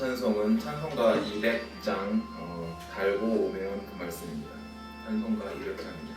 찬송은 찬송가 200장 달고 오면 그 말씀입니다. 찬송가 200장입니다.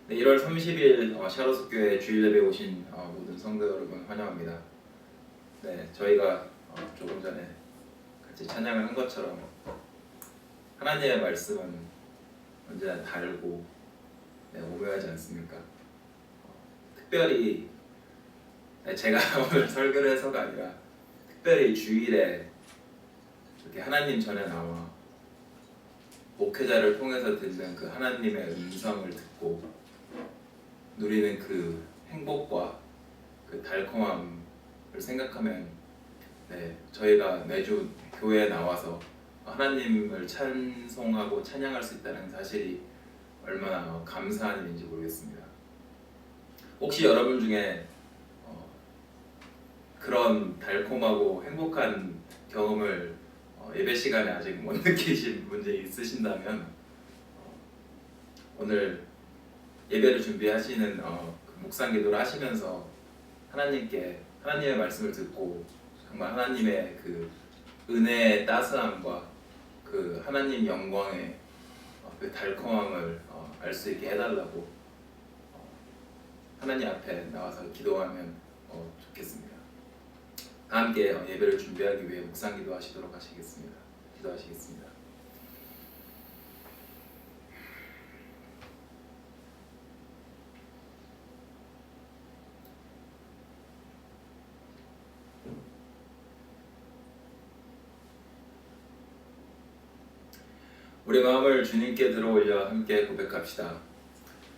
네, 1월 30일 샤롯교회 주일 예배 오신 모든 성도 여러분 환영합니다. 네, 저희가 조금 전에 같이 찬양을 한 것처럼 하나님의 말씀은 언제나 달고 오묘하지 않습니까? 특별히 제가 오늘 설교를 해서가 아니라 특별히 주일에 이렇게 하나님 전에 나와 목회자를 통해서 듣는 그 하나님의 음성을 듣고 누리는 그 행복과 그 달콤함을 생각하면 저희가 매주 교회에 나와서 하나님을 찬송하고 찬양할 수 있다는 사실이 얼마나 감사한 일인지 모르겠습니다. 혹시 여러분 중에 그런 달콤하고 행복한 경험을 예배 시간에 아직 못 느끼신 분들이 있으신다면 오늘 예배를 준비하시는 그 묵상기도를 하시면서 하나님의 말씀을 듣고 정말 하나님의 그 은혜의 따스함과 그 하나님 영광의 그 달콤함을 알 수 있게 해달라고 하나님 앞에 나와서 기도하면 좋겠습니다. 다 함께 예배를 준비하기 위해 묵상기도 하시도록 하시겠습니다. 기도하시겠습니다. 우리 마음을 주님께 들어올려 함께 고백합시다.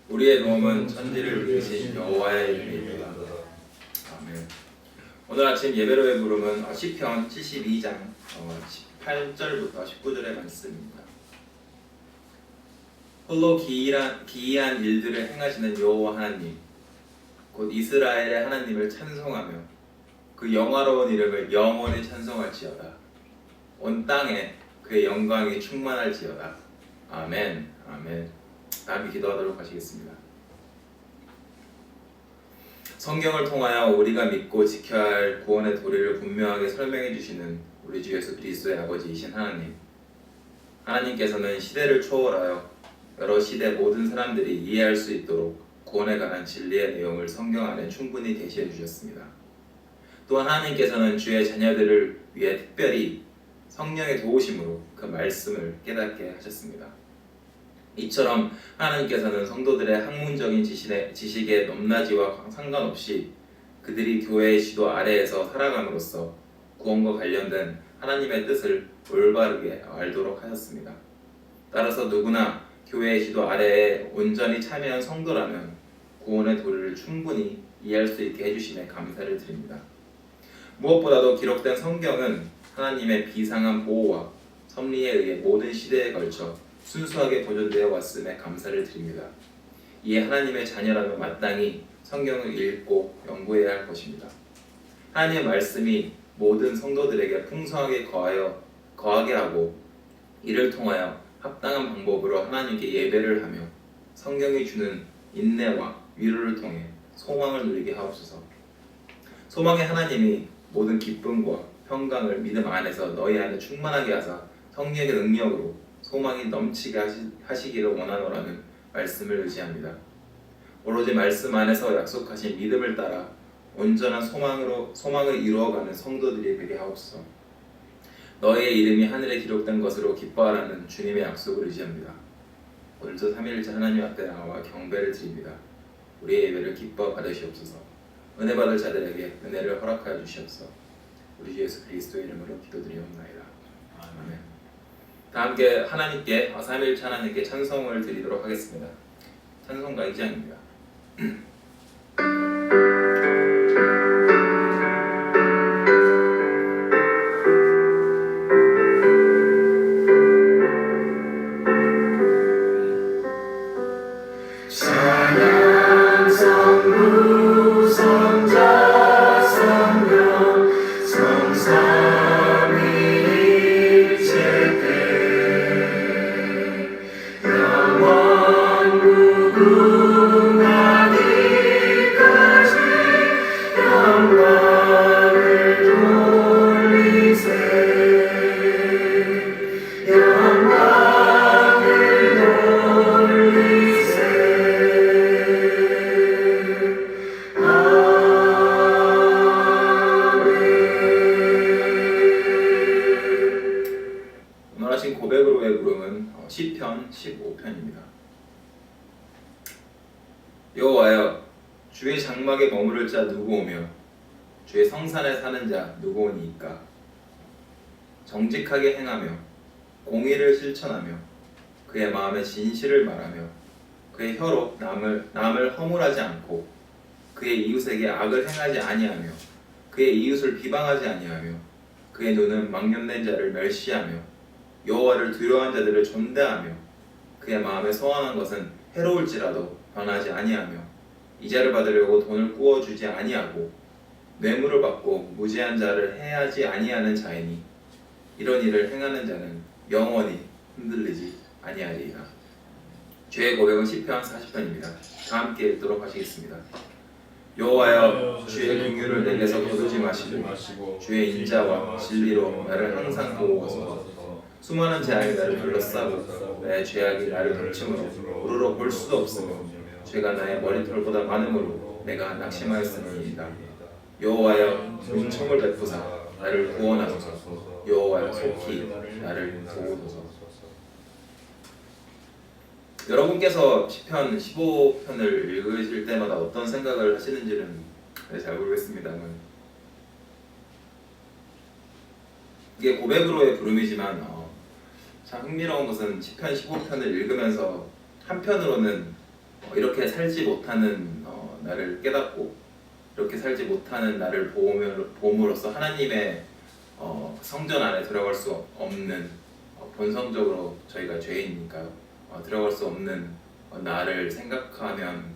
우리의 도움은 천지를 이으신 여호와의 이름이니라. 아멘. 오늘 아침 예배로의 부름은 시편 72장 18절부터 19절의 말씀입니다. 홀로 기이한 일들을 행하시는 여호와 하나님, 곧 이스라엘의 하나님을 찬송하며 그 영화로운 이름을 영원히 찬송할지어다. 온 땅에 그의 영광이 충만할지어다. 아멘. 아멘. 다음에 기도하도록 하시겠습니다. 성경을 통하여 우리가 믿고 지켜야 할 구원의 도리를 분명하게 설명해 주시는 우리 주 예수 그리스도의 아버지이신 하나님, 하나님께서는 시대를 초월하여 여러 시대 모든 사람들이 이해할 수 있도록 구원에 관한 진리의 내용을 성경 안에 충분히 계시해 주셨습니다. 또한 하나님께서는 주의 자녀들을 위해 특별히 성령의 도우심으로 그 말씀을 깨닫게 하셨습니다. 이처럼 하나님께서는 성도들의 학문적인 지식의 넘나지와 상관없이 그들이 교회의 지도 아래에서 살아감으로써 구원과 관련된 하나님의 뜻을 올바르게 알도록 하셨습니다. 따라서 누구나 교회의 지도 아래에 온전히 참여한 성도라면 구원의 도리를 충분히 이해할 수 있게 해주심에 감사를 드립니다. 무엇보다도 기록된 성경은 하나님의 비상한 보호와 섭리에 의해 모든 시대에 걸쳐 순수하게 보존되어 왔음에 감사를 드립니다. 이에 하나님의 자녀라면 마땅히 성경을 읽고 연구해야 할 것입니다. 하나님의 말씀이 모든 성도들에게 풍성하게 거하게 하고 이를 통하여 합당한 방법으로 하나님께 예배를 하며 성경이 주는 인내와 위로를 통해 소망을 누리게 하옵소서. 소망의 하나님이 모든 기쁨과 평강을 믿음 안에서 너희 안에 충만하게 하사 성령의 능력으로 소망이 넘치게 하시기를 원하노라는 말씀을 의지합니다. 오로지 말씀 안에서 약속하신 믿음을 따라 온전한 소망을 이루어가는 성도들이 되게 하옵소서. 너희의 이름이 하늘에 기록된 것으로 기뻐하라는 주님의 약속을 의지합니다. 오늘도 삼위일체 하나님 앞에 나와 경배를 드립니다. 우리의 예배를 기뻐 받으시옵소서. 은혜 받을 자들에게 은혜를 허락하여 주시옵소서. 우리 주 예수 그리스도의 이름으로 기도드리옵나이다. 아멘. 다 함께 하나님께 삼위일체 하나님께 찬송을 드리도록 하겠습니다. 찬송가 2장입니다. 고백으로의 부름은 시편 15편입니다. 여호와여, 주의 장막에 머무를 자 누구 오며 주의 성산에 사는 자 누구 오니이까? 정직하게 행하며 공의를 실천하며 그의 마음에 진실을 말하며 그의 혀로 남을 허물하지 않고 그의 이웃에게 악을 행하지 아니하며 그의 이웃을 비방하지 아니하며 그의 눈은 망령된 자를 멸시하며 여호와를 두려워하는 자들을 존대하며 그의 마음에 소원한 것은 해로울지라도 변하지 아니하며 이자를 받으려고 돈을 꾸어주지 아니하고 뇌물을 받고 무지한 자를 해하지 아니하는 자이니 이런 일을 행하는 자는 영원히 흔들리지 아니하리이다. 죄의 고백은 시편 40편입니다. 다 함께 읽도록 하시겠습니다. 여호와여, 주의 긍휼을 내게서 거두지 마시고 주의 인자와 진리로 나를 항상 보호하소서. 수많은 재앙이 나를 둘러싸고 내 죄악이 나를 덮침으로 우러러 볼 수도 없으며 죄가 나의 머리털보다 많음으로 내가 낙심하였음이니이다. 여호와여, 은총을 베푸사 나를 구원하소서. 여호와여, 속히 나를 도우소서. 여러분께서 시편 15편을 읽으실 때마다 어떤 생각을 하시는지는 잘 모르겠습니다만 이게 고백으로의 부름이지만 참 흥미로운 것은 시편 15편을 읽으면서 한편으로는 이렇게 살지 못하는 나를 깨닫고 이렇게 살지 못하는 나를 보험으로써 하나님의 성전 안에 들어갈 수 없는 본성적으로 저희가 죄인이니까요. 들어갈 수 없는 나를 생각하면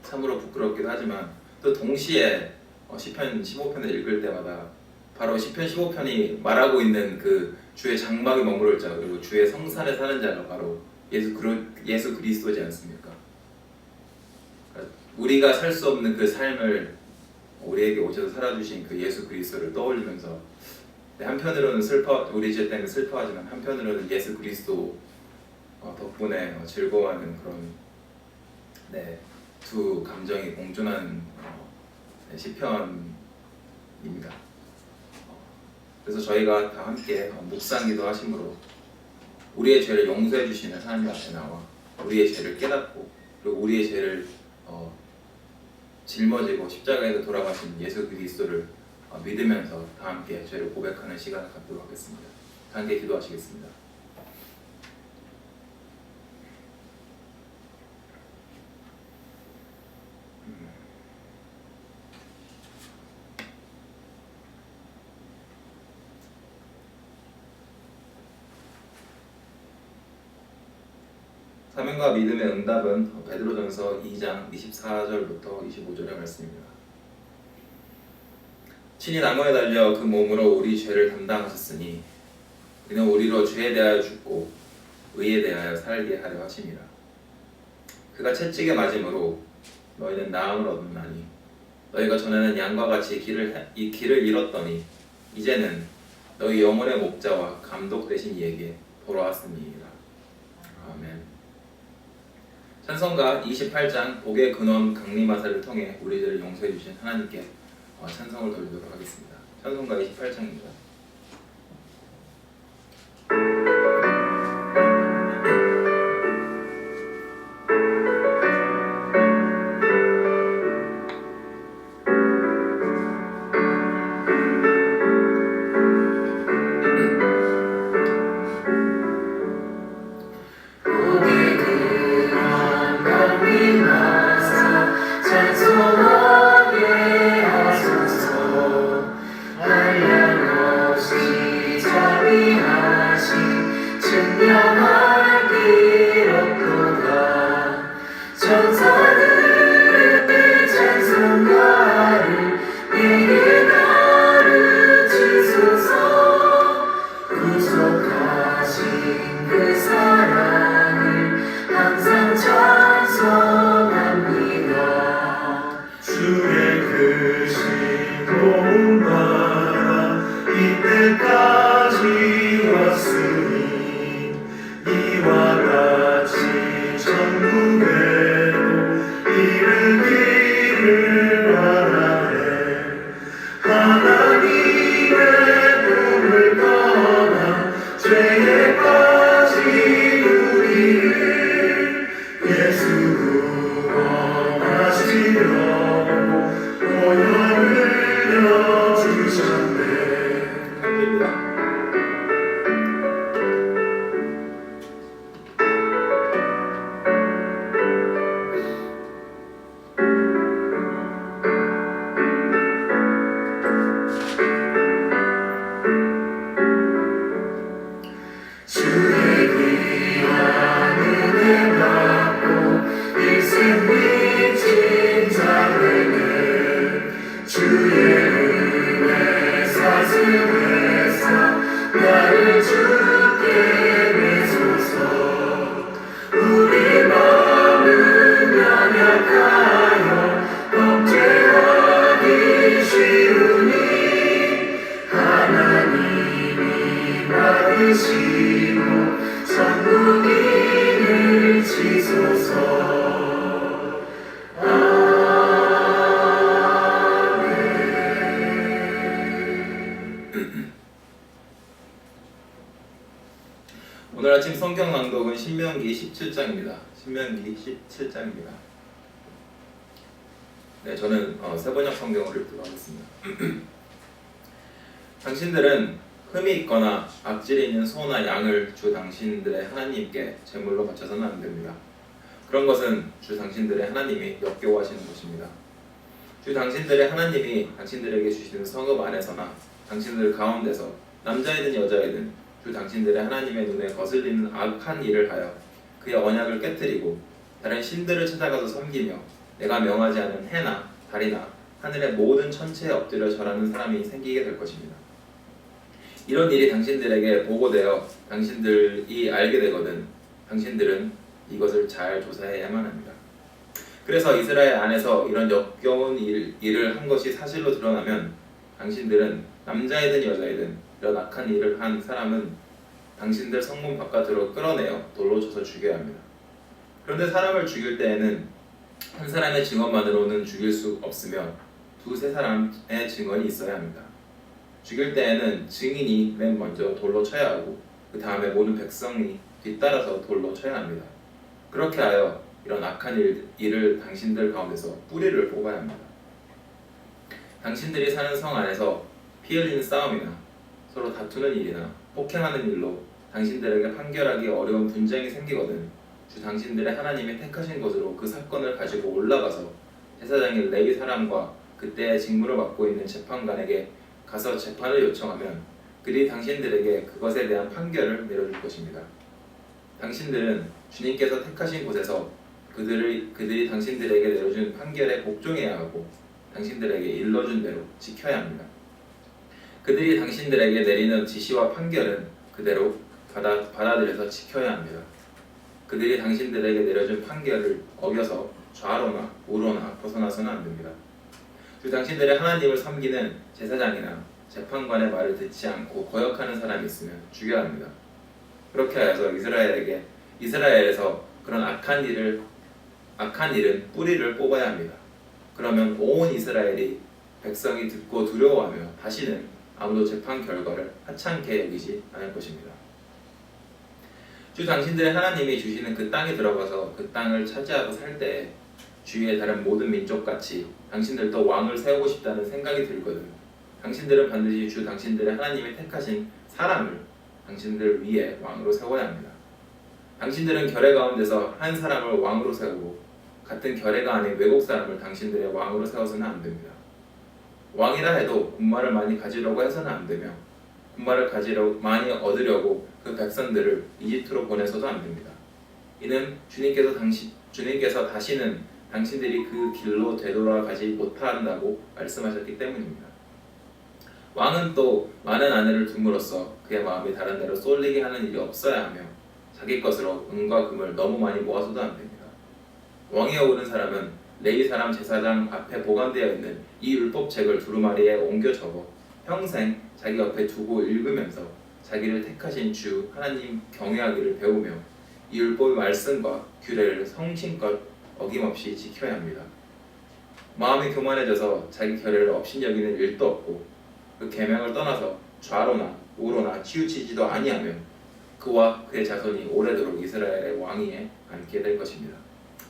참으로 부끄럽기도 하지만 또 동시에 시편 15편을 읽을 때마다 바로 시편 15편이 말하고 있는 그 주의 장막에 머무를 자 그리고 주의 성산에 사는 자가 바로 예수 그리스도지 않습니까? 우리가 살 수 없는 그 삶을 우리에게 오셔서 살아주신 그 예수 그리스도를 떠올리면서 한편으로는 우리 죄 때문에 슬퍼하지만 한편으로는 예수 그리스도 덕분에 즐거워하는 그런 두 감정이 공존하는 시편입니다. 그래서 저희가 다 함께 묵상기도 하심으로 우리의 죄를 용서해 주시는 하나님 앞에 나와 우리의 죄를 깨닫고 그리고 우리의 죄를 짊어지고 십자가에서 돌아가신 예수 그리스도를 믿으면서 다 함께 죄를 고백하는 시간을 갖도록 하겠습니다. 다 함께 기도하시겠습니다. 사명과 믿음의 응답은 베드로전서 2장 24절부터 25절의 말씀입니다. 친히 나무에 달려 그 몸으로 우리 죄를 담당하셨으니 이는 우리로 죄에 대하여 죽고 의에 대하여 살게 하려 하심이라. 그가 채찍에 맞음으로 너희는 나음을 얻었나니 너희가 전에는 양과 같이 이 길을 잃었더니 이제는 너희 영혼의 목자와 감독 되신 이에게 돌아왔음이니라. 아멘. 찬송가 28장 복의 근원 강림하사를 통해 우리들을 용서해 주신 하나님께 찬송을 돌리도록 하겠습니다. 찬송가 28장입니다. 오늘 아침 성경 낭독은 신명기 17장입니다. 신명기 17장입니다. 네, 저는 세번역 성경을 읽도록 하겠습니다. 당신들은 흠이 있거나 악질이 있는 소나 양을 주 당신들의 하나님께 제물로 바쳐서는 안 됩니다. 그런 것은 주 당신들의 하나님이 역겨워하시는 것입니다. 주 당신들의 하나님이 당신들에게 주시는 성읍 안에서나 당신들 가운데서 남자이든 여자이든 주 당신들의 하나님의 눈에 거슬리는 악한 일을 하여 그의 언약을 깨뜨리고 다른 신들을 찾아가서 섬기며 내가 명하지 않은 해나 달이나 하늘의 모든 천체에 엎드려 절하는 사람이 생기게 될 것입니다. 이런 일이 당신들에게 보고되어 당신들이 알게 되거든 당신들은 이것을 잘 조사해야만 합니다. 그래서 이스라엘 안에서 이런 역겨운 일을 한 것이 사실로 드러나면 당신들은 남자이든 여자이든 이런 악한 일을 한 사람은 당신들 성문 바깥으로 끌어내어 돌로 쳐서 죽여야 합니다. 그런데 사람을 죽일 때에는 한 사람의 증언만으로는 죽일 수 없으며 두세 사람의 증언이 있어야 합니다. 죽일 때에는 증인이 맨 먼저 돌로 쳐야 하고 그 다음에 모든 백성이 뒤따라서 돌로 쳐야 합니다. 그렇게 하여 이런 악한 일을 당신들 가운데서 뿌리를 뽑아야 합니다. 당신들이 사는 성 안에서 피 흘리는 싸움이나 서로 다투는 일이나 폭행하는 일로 당신들에게 판결하기 어려운 분쟁이 생기거든 주 당신들의 하나님이 택하신 곳으로 그 사건을 가지고 올라가서 제사장인 레위 사람과 그때의 직무를 맡고 있는 재판관에게 가서 재판을 요청하면 그들이 당신들에게 그것에 대한 판결을 내려줄 것입니다. 당신들은 주님께서 택하신 곳에서 그들이 당신들에게 내려준 판결에 복종해야 하고 당신들에게 일러준 대로 지켜야 합니다. 그들이 당신들에게 내리는 지시와 판결은 그대로 받아들여서 지켜야 합니다. 그들이 당신들에게 내려준 판결을 어겨서 좌로나 우로나 벗어나서는 안 됩니다. 당신들의 하나님을 섬기는 제사장이나 재판관의 말을 듣지 않고 거역하는 사람이 있으면 죽여야 합니다. 그렇게 해서 이스라엘에서 그런 악한 일은 뿌리를 뽑아야 합니다. 그러면 온 이스라엘이 백성이 듣고 두려워하며 다시는 아무도 재판 결과를 하찮게 여기지 않을 것입니다. 주 당신들의 하나님이 주시는 그 땅에 들어가서 그 땅을 차지하고 살 때에 주위의 다른 모든 민족같이 당신들도 왕을 세우고 싶다는 생각이 들거든 당신들은 반드시 주 당신들의 하나님이 택하신 사람을 당신들 위에 왕으로 세워야 합니다. 당신들은 결례 가운데서 한 사람을 왕으로 세우고 같은 결례가 아닌 외국 사람을 당신들의 왕으로 세워서는 안 됩니다. 왕이라 해도 군마를 많이 가지려고 해서는 안 되며 군마를 많이 얻으려고 그 백성들을 이집트로 보내서도 안 됩니다. 이는 주님께서 다시는 당신들이 그 길로 되돌아가지 못한다고 말씀하셨기 때문입니다. 왕은 또 많은 아내를 둠으로써 그의 마음이 다른 데로 쏠리게 하는 일이 없어야 하며 자기 것으로 은과 금을 너무 많이 모아서도 안 됩니다. 왕위에 오른 사람은 레위 사람 제사장 앞에 보관되어 있는 이 율법책을 두루마리에 옮겨 적어 평생 자기 옆에 두고 읽으면서 자기를 택하신 주 하나님 경외하기를 배우며 이 율법의 말씀과 규례를 성심껏 어김없이 지켜야 합니다. 마음이 교만해져서 자기 결례를 업신여기는 일도 없고 그 계명을 떠나서 좌로나 우로나 치우치지도 아니하며 그와 그의 자손이 오래도록 이스라엘의 왕위에 앉게 될 것입니다.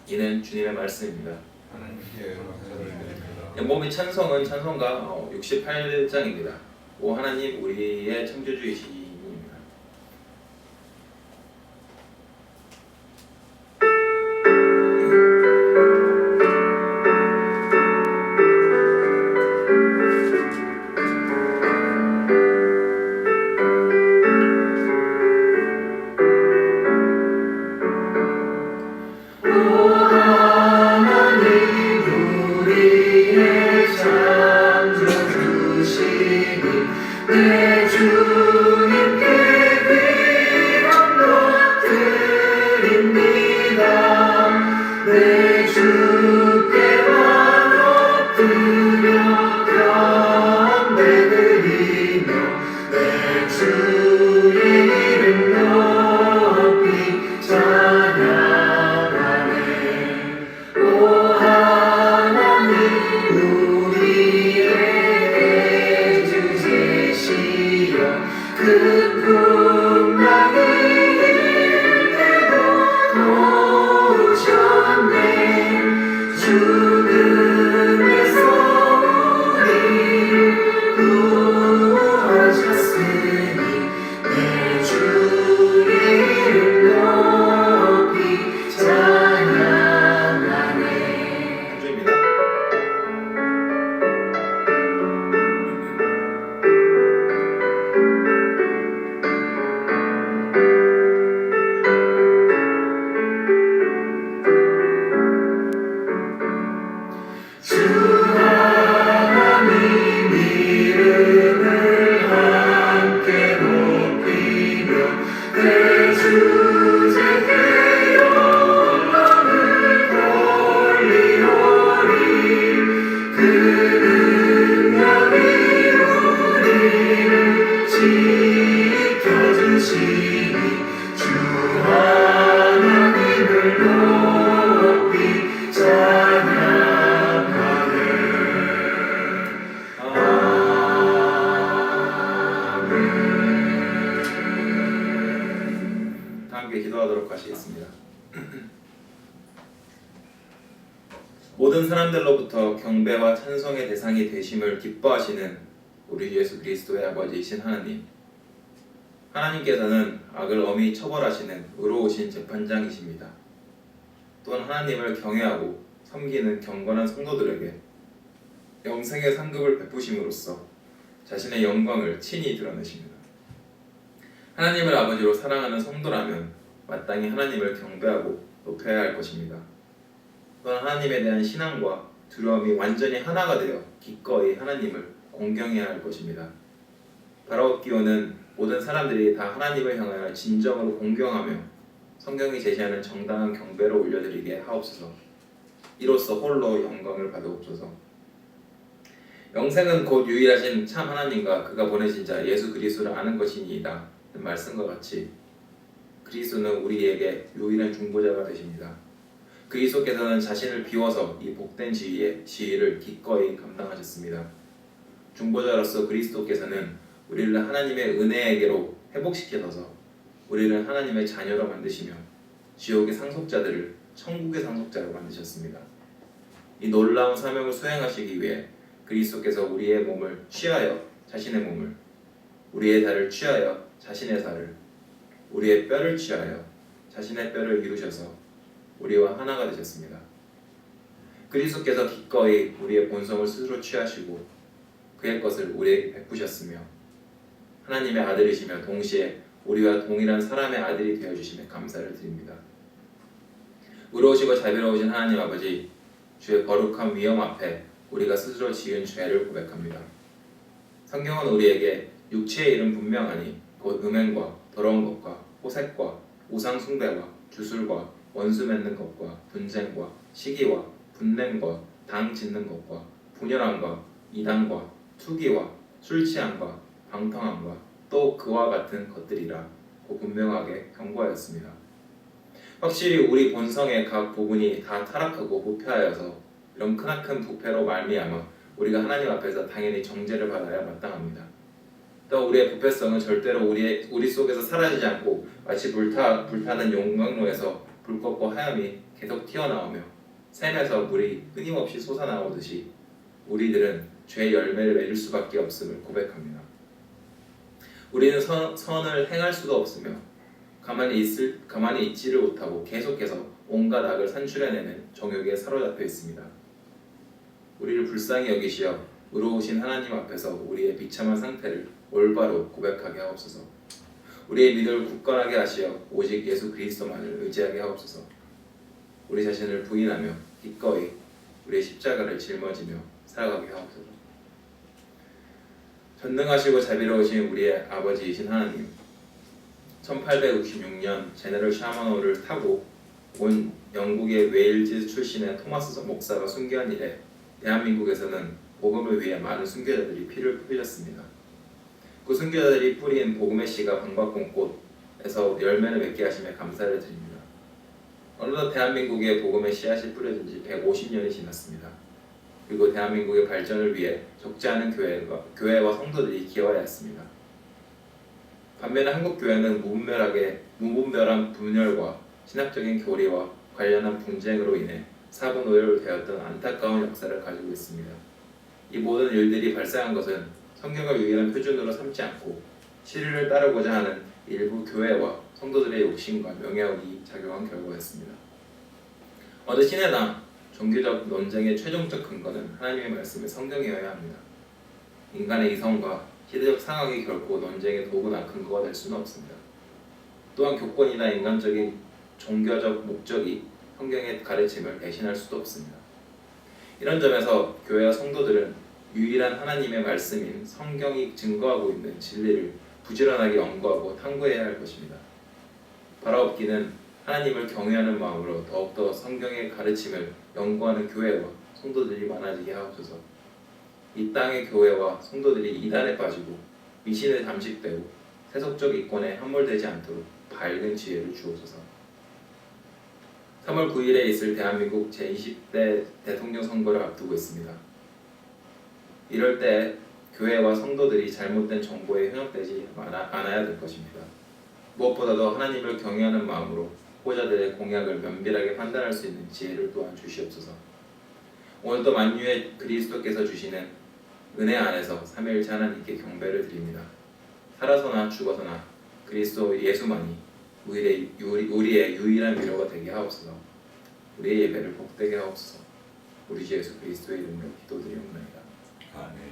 이는 주님의 말씀입니다. 하나님께 감사를 드립니다. 연봉의 찬송은 찬송가 68장입니다. 오 하나님 우리의 창조주이시니 죽음에서 우리를 구하셨으니 기도하도록 하시겠습니다. 모든 사람들로부터 경배와 찬송의 대상이 되심을 기뻐하시는 우리 예수 그리스도의 아버지이신 하나님, 하나님께서는 악을 엄히 처벌하시는 의로우신 재판장이십니다. 또한 하나님을 경외하고 섬기는 경건한 성도들에게 영생의 상급을 베푸심으로써 자신의 영광을 친히 드러내십니다. 하나님을 아버지로 사랑하는 성도라면 마땅히 하나님을 경배하고 높여야 할 것입니다. 또한 하나님에 대한 신앙과 두려움이 완전히 하나가 되어 기꺼이 하나님을 공경해야 할 것입니다. 바라옵기원은 모든 사람들이 다 하나님을 향하여 진정으로 공경하며 성경이 제시하는 정당한 경배를 올려드리게 하옵소서. 이로써 홀로 영광을 받으옵소서. 영생은 곧 유일하신 참 하나님과 그가 보내신 자 예수 그리스도를 아는 것이니이다 말씀과 같이 그리스도는 우리에게 유일한 중보자가 되십니다. 그리스도께서는 자신을 비워서 이 복된 지위를 기꺼이 감당하셨습니다. 중보자로서 그리스도께서는 우리를 하나님의 은혜에게로 회복시켜서 우리를 하나님의 자녀로 만드시며 지옥의 상속자들을 천국의 상속자로 만드셨습니다. 이 놀라운 사명을 수행하시기 위해 그리스도께서 우리의 몸을 취하여 자신의 몸을, 우리의 살을 취하여 자신의 살을, 우리의 뼈를 취하여 자신의 뼈를 이루셔서 우리와 하나가 되셨습니다. 그리스도께서 기꺼이 우리의 본성을 스스로 취하시고 그의 것을 우리에게 베푸셨으며 하나님의 아들이시며 동시에 우리와 동일한 사람의 아들이 되어주심에 감사를 드립니다. 의로우시고 자비로우신 하나님 아버지, 주의 거룩한 위엄 앞에 우리가 스스로 지은 죄를 고백합니다. 성경은 우리에게 육체의 일은 분명하니 곧 음행과 더러운 것과 호색과 우상 숭배와 주술과 원수 맺는 것과 분쟁과 시기와 분냄과 당 짓는 것과 분열함과 이단과 투기와 술 취함과 방탕함과 또 그와 같은 것들이라 고 분명하게 경고하였습니다. 확실히 우리 본성의 각 부분이 다 타락하고 부패하여서 이런 크나큰 부패로 말미암아 우리가 하나님 앞에서 당연히 정죄를 받아야 마땅합니다. 또 우리의 부패성은 절대로 우리 속에서 사라지지 않고 마치 불타는 용광로에서 불꽃과 하염이 계속 튀어나오며 샘에서 물이 끊임없이 솟아나오듯이 우리들은 죄의 열매를 맺을 수밖에 없음을 고백합니다. 우리는 선을 행할 수도 없으며 가만히 있지를 못하고 계속해서 온갖 악을 산출해내는 정욕에 사로잡혀 있습니다. 우리를 불쌍히 여기시어 의로우신 하나님 앞에서 우리의 비참한 상태를 올바로 고백하게 하옵소서. 우리의 믿음을 굳건하게 하시어 오직 예수 그리스도만을 의지하게 하옵소서. 우리 자신을 부인하며 기꺼이 우리의 십자가를 짊어지며 살아가게 하옵소서. 전능하시고 자비로우신 우리의 아버지이신 하나님, 1866년 제너럴 샤머노를 타고 온 영국의 웨일즈 출신의 토마스 목사가 순교한 이래 대한민국에서는 복음을 위해 많은 순교자들이 피를 흘렸습니다. 그 순교자들이 뿌린 복음의 씨가 방박봉 꽃에서 열매를 맺게 하심에 감사를 드립니다. 어느덧 대한민국에 복음의 씨앗이 뿌려진 지 150년이 지났습니다. 그리고 대한민국의 발전을 위해 적지 않은 교회와 성도들이 기여해야 했습니다. 반면에 한국 교회는 무분별한 분열과 신학적인 교리와 관련한 분쟁으로 인해 사분오열 되었던 안타까운 역사를 가지고 있습니다. 이 모든 일들이 발생한 것은 성경을 유일한 표준으로 삼지 않고 시류를 따르고자 하는 일부 교회와 성도들의 욕심과 명예욕이 작용한 결과였습니다. 어느 신해당 종교적 논쟁의 최종적 근거는 하나님의 말씀의 성경이어야 합니다. 인간의 이성과 시대적 상황이 결코 논쟁의 도구나 근거가 될 수는 없습니다. 또한 교권이나 인간적인 종교적 목적이 성경의 가르침을 대신할 수도 없습니다. 이런 점에서 교회와 성도들은 유일한 하나님의 말씀인 성경이 증거하고 있는 진리를 부지런하게 연구하고 탐구해야 할 것입니다. 바라옵기는 하나님을 경외하는 마음으로 더욱더 성경의 가르침을 연구하는 교회와 성도들이 많아지게 하옵소서. 이 땅의 교회와 성도들이 이단에 빠지고 미신에 잠식되고 세속적 이권에 함몰되지 않도록 밝은 지혜를 주옵소서. 3월 9일에 있을 대한민국 제20대 대통령 선거를 앞두고 있습니다. 이럴 때 교회와 성도들이 잘못된 정보에 현혹되지 않아야 될 것입니다. 무엇보다도 하나님을 경외하는 마음으로 후보자들의 공약을 면밀하게 판단할 수 있는 지혜를 또한 주시옵소서. 오늘도 만유의 그리스도께서 주시는 은혜 안에서 삼위일체 하나님께 경배를 드립니다. 살아서나 죽어서나 그리스도 예수만이 우리의 유일한 위로가 되게 하옵소서. 우리의 예배를 복되게 하옵소서. 우리 주 예수 그리스도의 이름으로 기도드리옵나이다. 아멘.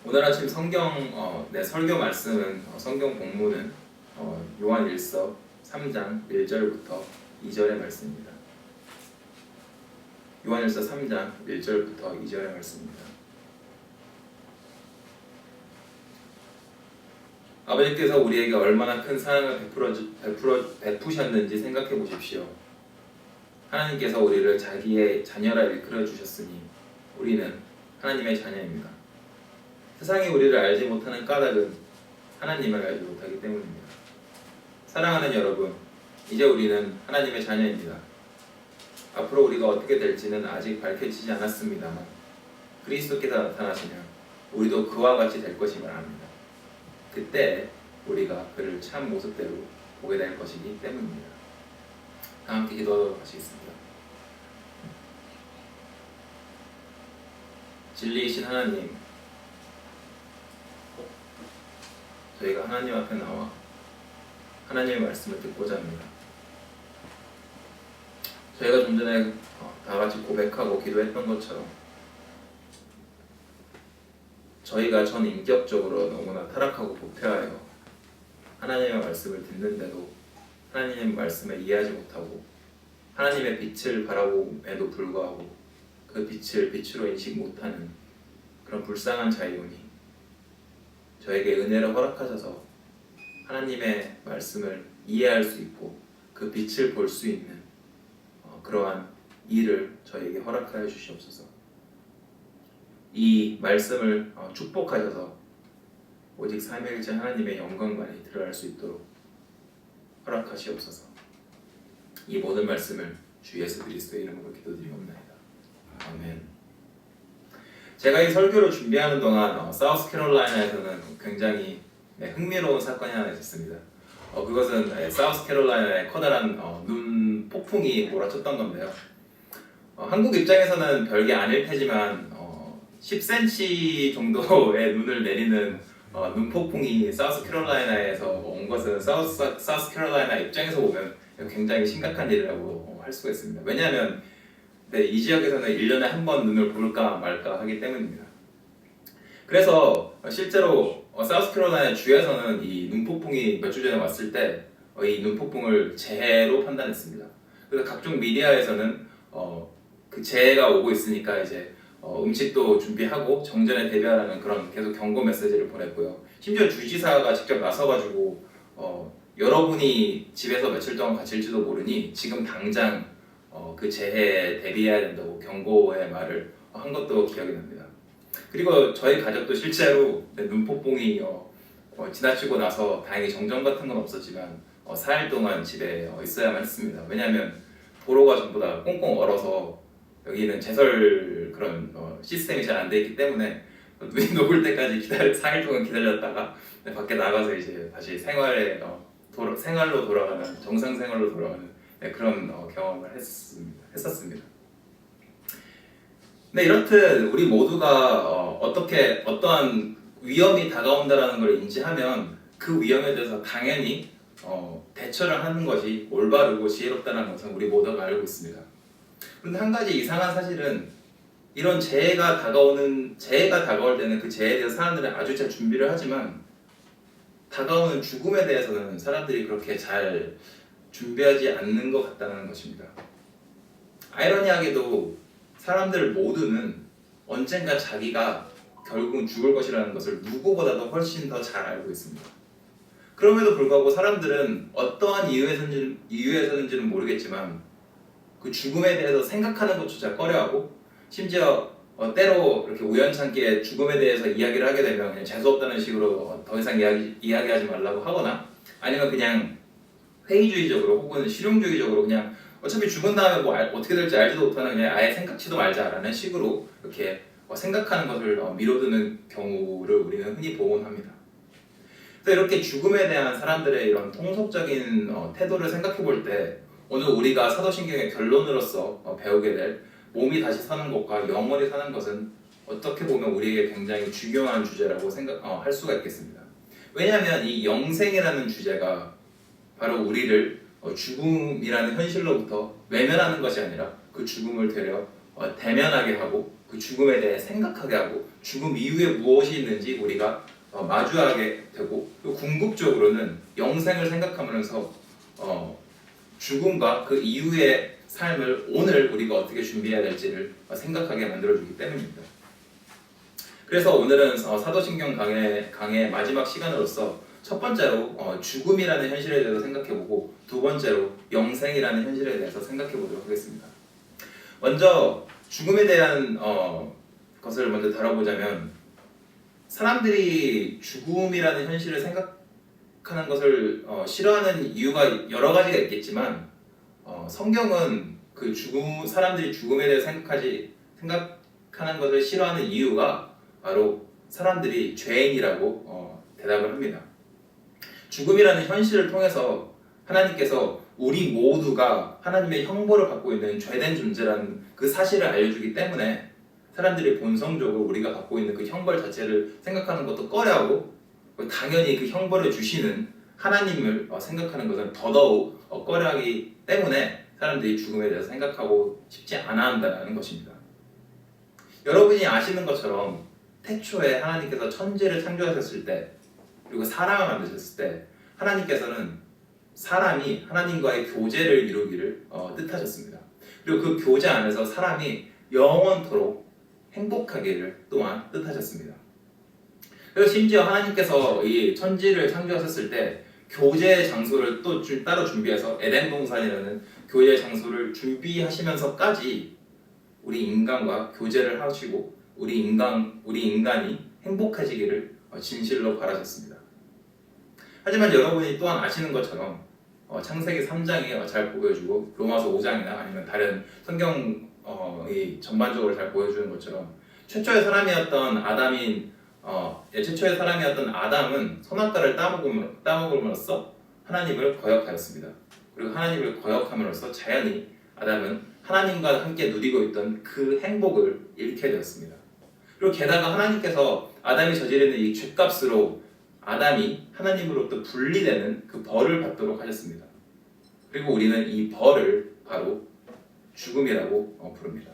오늘 아침 설교 말씀은 성경 본문은 요한일서 3장 1절부터 2절의 말씀입니다. 요한일서 3장 1절부터 2절의 말씀입니다. 아버지께서 우리에게 얼마나 큰 사랑을 베푸셨는지 생각해 보십시오. 하나님께서 우리를 자기의 자녀라 일컬어 주셨으니 우리는 하나님의 자녀입니다. 세상이 우리를 알지 못하는 까닭은 하나님을 알지 못하기 때문입니다. 사랑하는 여러분, 이제 우리는 하나님의 자녀입니다. 앞으로 우리가 어떻게 될지는 아직 밝혀지지 않았습니다만 그리스도께서 나타나시면 우리도 그와 같이 될 것임을 압니다. 그때 우리가 그를 참 모습대로 보게 될 것이기 때문입니다. 다 함께 기도하도록 하시겠습니다. 진리이신 하나님, 저희가 하나님 앞에 나와 하나님의 말씀을 듣고자 합니다. 저희가 좀 전에 다 같이 고백하고 기도했던 것처럼 저희가 전 인격적으로 너무나 타락하고 부패하여 하나님의 말씀을 듣는데도 하나님의 말씀을 이해하지 못하고 하나님의 빛을 바라봄에도 불구하고 그 빛을 빛으로 인식 못하는 그런 불쌍한 자이오니 저에게 은혜를 허락하셔서 하나님의 말씀을 이해할 수 있고 그 빛을 볼 수 있는 그러한 일을 저에게 허락하여 주시옵소서. 이 말씀을 축복하셔서 오직 삼위일체 하나님의 영광만이 드러날 수 있도록 허락하시옵소서. 이 모든 말씀을 주 예수 그리스도의 이름으로 기도드리옵나이다. 아멘. 제가 이 설교를 준비하는 동안 사우스캐롤라이나에서는 굉장히 흥미로운 사건이 하나 있었습니다. 그것은 사우스캐롤라이나의 커다란 눈 폭풍이 몰아쳤던 건데요. 한국 입장에서는 별게 아닐 테지만 10cm 정도의 눈을 내리는 눈폭풍이 사우스캐롤라이나에서 온 것은 사우스캐롤라이나 입장에서 보면 굉장히 심각한 일이라고 할 수가 있습니다. 왜냐하면 이 지역에서는 1년에 한 번 눈을 볼까 말까 하기 때문입니다. 그래서 실제로 사우스캐롤라이나 주에서는 이 눈폭풍이 몇 주 전에 왔을 때 이 눈폭풍을 재해로 판단했습니다. 그래서 각종 미디어에서는 그 재해가 오고 있으니까 이제 음식도 준비하고 정전에 대비하라는 그런 계속 경고 메시지를 보냈고요. 심지어 주지사가 직접 나서가지고 여러분이 집에서 며칠 동안 갇힐지도 모르니 지금 당장 그 재해에 대비해야 된다고 경고의 말을 한 것도 기억이 납니다. 그리고 저희 가족도 실제로 눈폭풍이 지나치고 나서 다행히 정전 같은 건 없었지만 4일 동안 집에 있어야만 했습니다. 왜냐하면 도로가 전부 다 꽁꽁 얼어서 여기는 제설 그런 시스템이 잘 안 돼 있기 때문에 눈이 녹을 때까지 4일 동안 기다렸다가 밖에 나가서 이제 다시 생활로 돌아가는 정상 생활로 돌아가는 그런 경험을 했었습니다. 근데 이렇듯 우리 모두가 어떠한 위험이 다가온다라는 걸 인지하면 그 위험에 대해서 당연히 대처를 하는 것이 올바르고 지혜롭다는 것은 우리 모두가 알고 있습니다. 그런데 한 가지 이상한 사실은 이런 재해가 다가올 때는 그 재해에 대해서 사람들은 아주 잘 준비를 하지만 다가오는 죽음에 대해서는 사람들이 그렇게 잘 준비하지 않는 것 같다는 것입니다. 아이러니하게도 사람들 모두는 언젠가 자기가 결국은 죽을 것이라는 것을 누구보다도 훨씬 더 잘 알고 있습니다. 그럼에도 불구하고 사람들은 어떠한 이유에서인지는 모르겠지만 그 죽음에 대해서 생각하는 것조차 꺼려하고 심지어 때로 이렇게 우연찮게 죽음에 대해서 이야기를 하게 되면 그냥 재수없다는 식으로 더 이상 이야기하지 말라고 하거나 아니면 그냥 회의주의적으로 혹은 실용주의적으로 그냥 어차피 죽은 다음에 뭐 어떻게 될지 알지도 못하는 그냥 아예 생각지도 말자라는 식으로 이렇게 생각하는 것을 미뤄두는 경우를 우리는 흔히 보곤 합니다. 그래서 이렇게 죽음에 대한 사람들의 이런 통속적인 태도를 생각해 볼 때 오늘 우리가 사도신경의 결론으로서 배우게 될 몸이 다시 사는 것과 영원히 사는 것은 어떻게 보면 우리에게 굉장히 중요한 주제라고 할 수가 있겠습니다. 왜냐하면 이 영생이라는 주제가 바로 우리를 죽음이라는 현실로부터 외면하는 것이 아니라 그 죽음을 되려 대면하게 하고 그 죽음에 대해 생각하게 하고 죽음 이후에 무엇이 있는지 우리가 마주하게 되고 또 궁극적으로는 영생을 생각하면서 죽음과 그 이후의 삶을 오늘 우리가 어떻게 준비해야 될지를 생각하게 만들어주기 때문입니다. 그래서 오늘은 사도신경 강의 마지막 시간으로서 첫 번째로 죽음이라는 현실에 대해서 생각해보고 두 번째로 영생이라는 현실에 대해서 생각해보도록 하겠습니다. 먼저 죽음에 대한 것을 먼저 다뤄보자면 사람들이 죽음이라는 현실을 생각하는 것을 싫어하는 이유가 여러 가지가 있겠지만 성경은 그 사람들이 죽음에 대해 생각하는 것을 싫어하는 이유가 바로 사람들이 죄인이라고 대답을 합니다. 죽음이라는 현실을 통해서 하나님께서 우리 모두가 하나님의 형벌을 받고 있는 죄된 존재라는 그 사실을 알려주기 때문에 사람들이 본성적으로 우리가 받고 있는 그 형벌 자체를 생각하는 것도 꺼려하고 당연히 그 형벌을 주시는 하나님을 생각하는 것은 더더욱 꺼려하기 때문에 사람들이 죽음에 대해서 생각하고 싶지 않아 한다는 것입니다. 여러분이 아시는 것처럼 태초에 하나님께서 천지를 창조하셨을 때 그리고 사람을 만드셨을 때 하나님께서는 사람이 하나님과의 교제를 이루기를 뜻하셨습니다. 그리고 그 교제 안에서 사람이 영원토록 행복하기를 또한 뜻하셨습니다. 그래서 심지어 하나님께서 이 천지를 창조하셨을 때 교제의 장소를 또 따로 준비해서 에덴 동산이라는 교제의 장소를 준비하시면서까지 우리 인간과 교제를 하시고 우리 인간이 행복해지기를 진실로 바라셨습니다. 하지만 여러분이 또한 아시는 것처럼 창세기 3장이 잘 보여주고 로마서 5장이나 아니면 다른 성경이 전반적으로 잘 보여주는 것처럼 최초의 사람이었던 아담은 선악과를 따먹음으로써 하나님을 거역하였습니다. 그리고 하나님을 거역함으로써 자연히 아담은 하나님과 함께 누리고 있던 그 행복을 잃게 되었습니다. 그리고 게다가 하나님께서 아담이 저지르는 이 죄값으로 아담이 하나님으로부터 분리되는 그 벌을 받도록 하셨습니다. 그리고 우리는 이 벌을 바로 죽음이라고 부릅니다.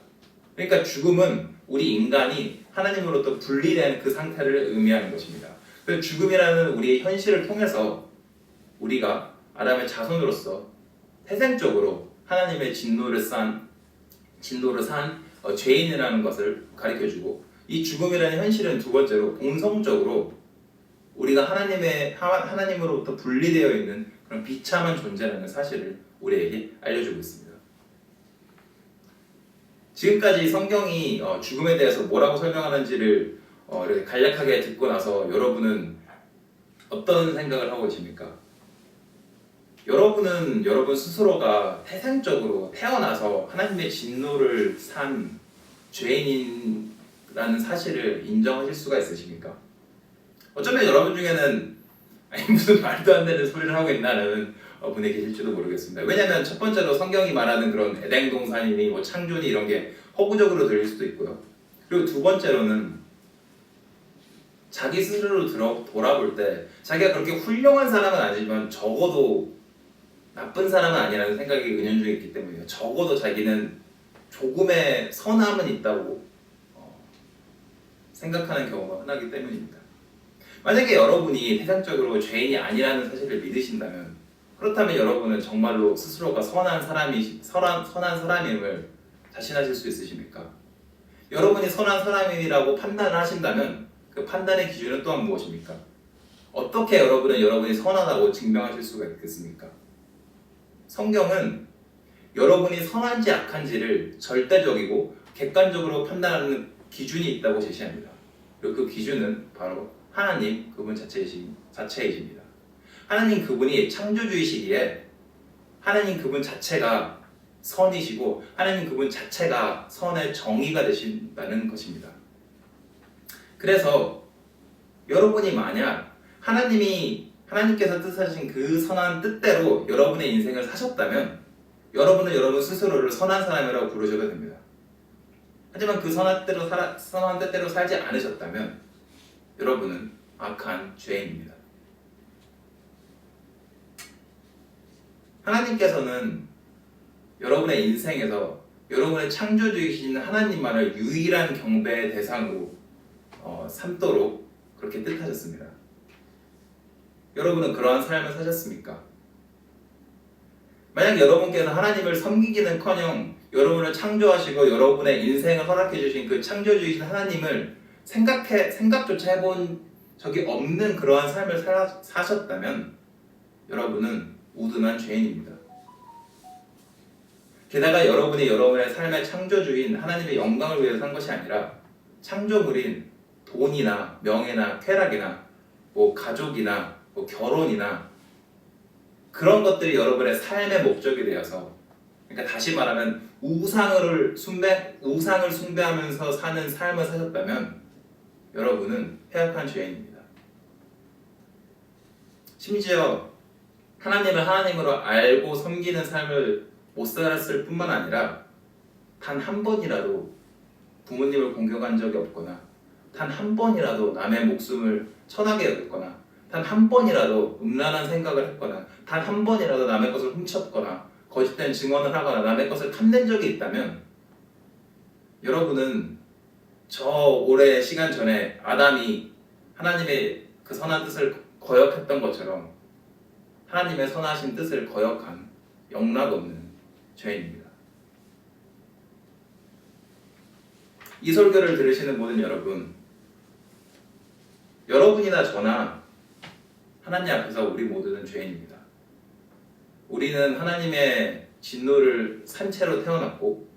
그러니까 죽음은 우리 인간이 하나님으로부터 분리된 그 상태를 의미하는 것입니다. 그래서 죽음이라는 우리의 현실을 통해서 우리가 아담의 자손으로서 태생적으로 하나님의 진노를 산 죄인이라는 것을 가르쳐주고 이 죽음이라는 현실은 두 번째로 본성적으로 우리가 하나님으로부터 분리되어 있는 그런 비참한 존재라는 사실을 우리에게 알려주고 있습니다. 지금까지 성경이 죽음에 대해서 뭐라고 설명하는지를 이렇게 간략하게 듣고 나서 여러분은 어떤 생각을 하고 계십니까? 여러분 스스로가 태생적으로 태어나서 하나님의 진노를 산 죄인이라는 사실을 인정하실 수가 있으십니까? 어쩌면 여러분 중에는 무슨 말도 안 되는 소리를 하고 있나라는 분이 계실지도 모르겠습니다. 왜냐하면 첫 번째로 성경이 말하는 그런 에덴 동산이니 창조니 이런 게 허구적으로 들릴 수도 있고요. 그리고 두 번째로는 자기 스스로 돌아볼 때 자기가 그렇게 훌륭한 사람은 아니지만 적어도 나쁜 사람은 아니라는 생각이 은연중에 있기 때문이에요. 적어도 자기는 조금의 선함은 있다고 생각하는 경우가 흔하기 때문입니다. 만약에 여러분이 태생적으로 죄인이 아니라는 사실을 믿으신다면 그렇다면 여러분은 정말로 스스로가 선한 사람임을 자신하실 수 있으십니까? 여러분이 선한 사람이라고 판단을 하신다면 그 판단의 기준은 또한 무엇입니까? 어떻게 여러분이 선하다고 증명하실 수가 있겠습니까? 성경은 여러분이 선한지 악한지를 절대적이고 객관적으로 판단하는 기준이 있다고 제시합니다. 그리고 그 기준은 바로 하나님 그분 자체이십니다. 하나님 그분이 창조주이시기에 하나님 그분 자체가 선이시고 하나님 그분 자체가 선의 정의가 되신다는 것입니다. 그래서 여러분이 만약 하나님께서 뜻하신 그 선한 뜻대로 여러분의 인생을 사셨다면 여러분은 여러분 스스로를 선한 사람이라고 부르셔도 됩니다. 하지만 그 선한 뜻대로 살지 않으셨다면 여러분은 악한 죄인입니다. 하나님께서는 여러분의 인생에서 여러분의 창조주이신 하나님만을 유일한 경배의 대상으로 삼도록 그렇게 뜻하셨습니다. 여러분은 그러한 삶을 사셨습니까? 만약 여러분께서 하나님을 섬기기는커녕 여러분을 창조하시고 여러분의 인생을 허락해 주신 그 창조주이신 하나님을 생각조차 해본 적이 없는 그러한 삶을 사셨다면 여러분은 우둔한 죄인입니다. 게다가 여러분이 여러분의 삶의 창조주인 하나님의 영광을 위해서 산 것이 아니라 창조물인 돈이나 명예나 쾌락이나 가족이나 결혼이나 그런 것들이 여러분의 삶의 목적이 되어서, 그러니까 다시 말하면 우상을 숭배하면서 사는 삶을 사셨다면 여러분은 패역한 죄인입니다. 심지어 하나님을 하나님으로 알고 섬기는 삶을 못 살았을 뿐만 아니라 단 한 번이라도 부모님을 공경한 적이 없거나 단 한 번이라도 남의 목숨을 천하게 여겼거나 단 한 번이라도 음란한 생각을 했거나 단 한 번이라도 남의 것을 훔쳤거나 거짓된 증언을 하거나 남의 것을 탐낸 적이 있다면 여러분은 저 오래 시간 전에 아담이 하나님의 그 선한 뜻을 거역했던 것처럼 하나님의 선하신 뜻을 거역한 영락 없는 죄인입니다. 이 설교를 들으시는 모든 여러분이나 저나 하나님 앞에서 우리 모두는 죄인입니다. 우리는 하나님의 진노를 산 채로 태어났고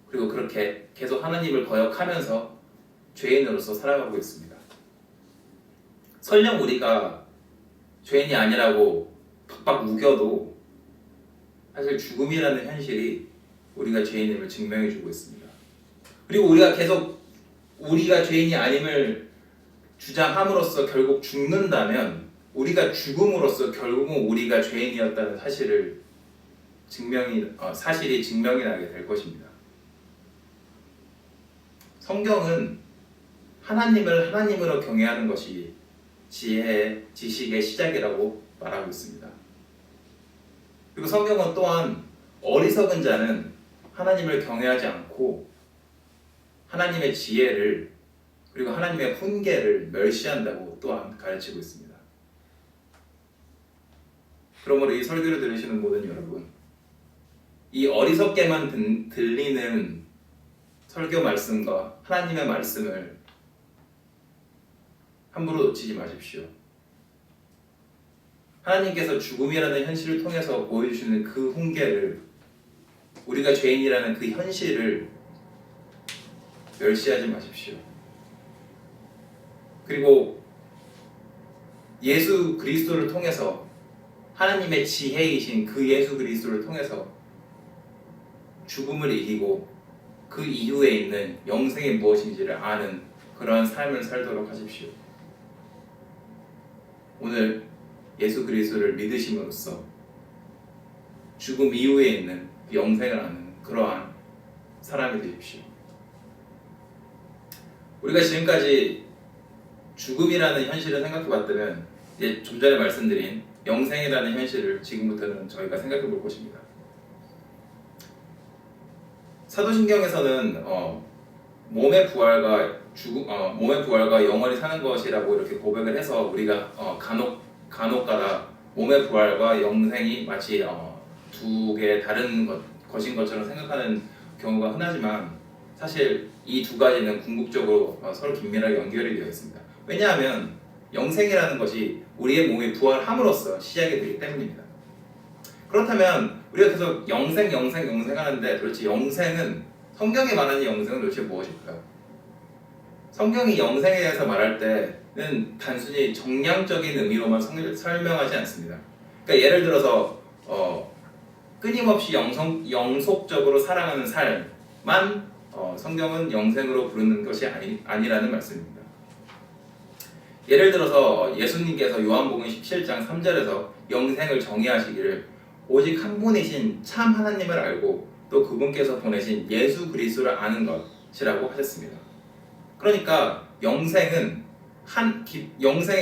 그리고 그렇게 계속 하나님을 거역하면서 죄인으로서 살아가고 있습니다. 설령 우리가 죄인이 아니라고 박박 우겨도 사실 죽음이라는 현실이 우리가 죄인임을 증명해주고 있습니다. 그리고 우리가 계속 우리가 죄인이 아님을 주장함으로써 결국 죽는다면 우리가 죽음으로써 결국은 우리가 죄인이었다는 사실이 증명이 나게 될 것입니다. 성경은 하나님을 하나님으로 경외하는 것이 지혜의 지식의 시작이라고 말하고 있습니다. 그리고 성경은 또한 어리석은 자는 하나님을 경외하지 않고 하나님의 지혜를 그리고 하나님의 훈계를 멸시한다고 또한 가르치고 있습니다. 그러므로 이 설교를 들으시는 모든 여러분, 이 어리석게만 들리는 설교 말씀과 하나님의 말씀을 함부로 놓치지 마십시오. 하나님께서 죽음이라는 현실을 통해서 보여주시는 그 훈계를, 우리가 죄인이라는 그 현실을 멸시하지 마십시오. 그리고 예수 그리스도를 통해서 하나님의 지혜이신 그 예수 그리스도를 통해서 죽음을 이기고 그 이후에 있는 영생이 무엇인지를 아는 그러한 삶을 살도록 하십시오. 오늘 예수 그리스도를 믿으심으로써 죽음 이후에 있는 그 영생을 아는 그러한 사람이 되십시오. 우리가 지금까지 죽음이라는 현실을 생각해봤다면 이제 좀 전에 말씀드린 영생이라는 현실을 지금부터는 저희가 생각해 볼 것입니다. 사도신경에서는 몸의 부활과 영원히 사는 것이라고 이렇게 고백을 해서 우리가 간혹가다 몸의 부활과 영생이 마치 두 개의 다른 것인 것처럼 생각하는 경우가 흔하지만 사실 이 두 가지는 궁극적으로 서로 긴밀하게 연결이 되어 있습니다. 왜냐하면 영생이라는 것이 우리의 몸이 부활함으로써 시작이 되기 때문입니다. 그렇다면 우리가 계속 영생 하는데 도대체 영생은, 성경이 말하는 영생은 도대체 무엇일까요? 성경이 영생에 대해서 말할 때는 단순히 정량적인 의미로만 설명하지 않습니다. 그러니까 예를 들어서 끊임없이 영속적으로 살아가는 삶만 성경은 영생으로 부르는 것이 아니라는 말씀입니다. 예를 들어서 예수님께서 요한복음 17장 3절에서 영생을 정의하시기를 오직 한 분이신 참 하나님을 알고 또 그분께서 보내신 예수 그리스도를 아는 것이라고 하셨습니다. 그러니까 영생의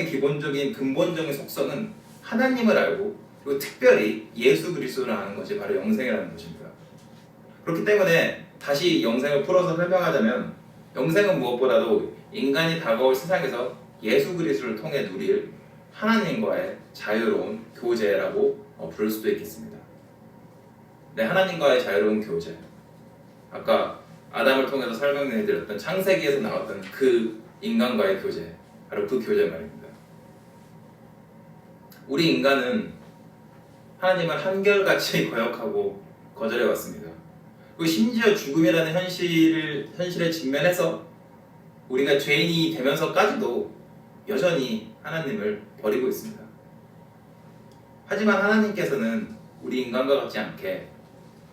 기본적인 근본적인 속성은 하나님을 알고 그리고 특별히 예수 그리스도를 아는 것이 바로 영생이라는 것입니다. 그렇기 때문에 다시 영생을 풀어서 설명하자면 영생은 무엇보다도 인간이 다가올 세상에서 예수 그리스도를 통해 누릴 하나님과의 자유로운 교제라고 부를 수도 있겠습니다. 네, 하나님과의 자유로운 교제. 아까 아담을 통해서 설명해드렸던 창세기에서 나왔던 그 인간과의 교제, 바로 그 교제 말입니다. 우리 인간은 하나님을 한결같이 거역하고 거절해왔습니다. 그리고 심지어 죽음이라는 현실에 직면해서 우리가 죄인이 되면서까지도 여전히 하나님을 버리고 있습니다. 하지만 하나님께서는 우리 인간과 같지 않게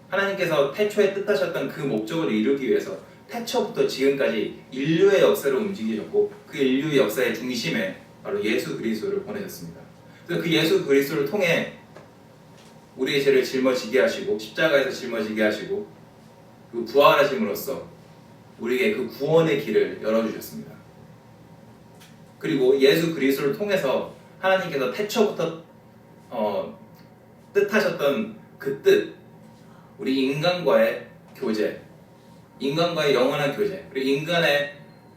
하나님께서 태초에 뜻하셨던 그 목적을 이루기 위해서 태초부터 지금까지 인류의 역사를 움직이셨고 그 인류의 역사의 중심에 바로 예수 그리스도를 보내셨습니다. 그래서 그 예수 그리스도를 통해 우리의 죄를 짊어지게 하시고 십자가에서 짊어지게 하시고 그 부활하심으로써 우리에게 그 구원의 길을 열어주셨습니다. 그리고 예수 그리스도를 통해서 하나님께서 태초부터 뜻하셨던 그 뜻, 우리 인간과의 교제, 인간과의 영원한 교제, 그리고